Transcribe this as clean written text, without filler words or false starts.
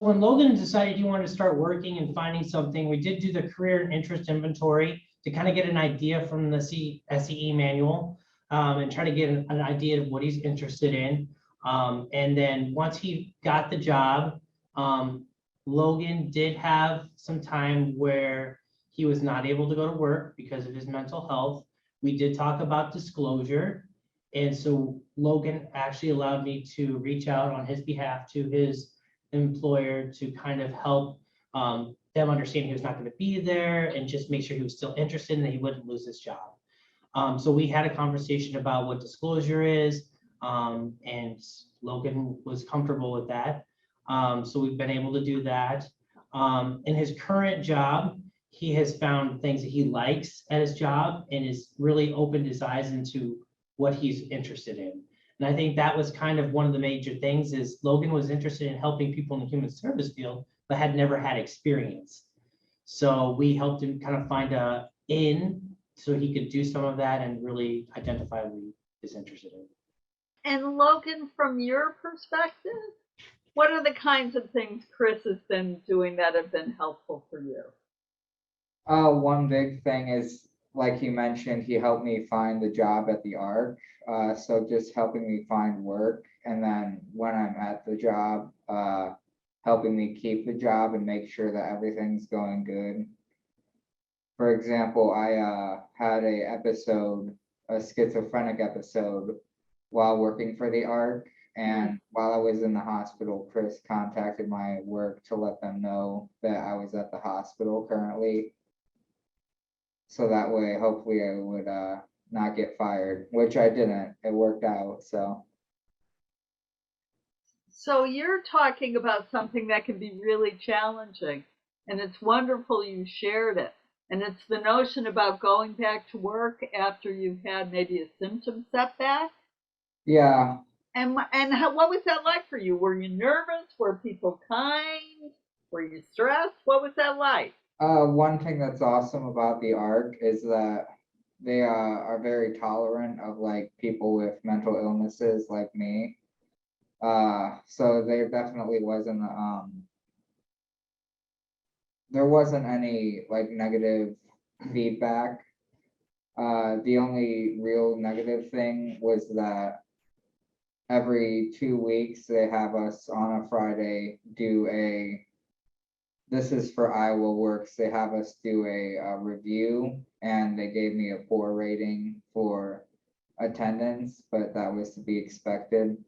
when Logan decided he wanted to start working and finding something, we did do the career and interest inventory to kind of get an idea from the SEE manual, and try to get an idea of what he's interested in. And then once he got the job, Logan did have some time where he was not able to go to work because of his mental health. We did talk about disclosure. And so Logan actually allowed me to reach out on his behalf to his employer to kind of help them understand he was not going to be there and just make sure he was still interested and that he wouldn't lose his job. So we had a conversation about what disclosure is, and Logan was comfortable with that. So we've been able to do that. In his current job, he has found things that he likes at his job and has really opened his eyes into what he's interested in. And I think that was kind of one of the major things is Logan was interested in helping people in the human service field, but had never had experience. So we helped him kind of find a in so he could do some of that and really identify what he is interested in. And Logan, from your perspective, what are the kinds of things Chris has been doing that have been helpful for you? One big thing is, like you mentioned, he helped me find the job at the ARC. So just helping me find work, and then when I'm at the job, helping me keep the job and make sure that everything's going good. For example, I had a schizophrenic episode while working for the ARC. And while I was in the hospital, Chris contacted my work to let them know that I was at the hospital currently. So that way, hopefully I would not get fired, which I didn't. It worked out, so. So you're talking about something that can be really challenging, and it's wonderful you shared it. And it's the notion about going back to work after you've had maybe a symptom setback. Yeah. And what was that like for you? Were you nervous? Were people kind? Were you stressed? What was that like? One thing that's awesome about the ARC is that they are very tolerant of like people with mental illnesses like me. So there definitely wasn't any like negative feedback. The only real negative thing was that every 2 weeks they have us on a Friday do this is for Iowa Works. They have us do a review, and they gave me a poor rating for attendance, but that was to be expected.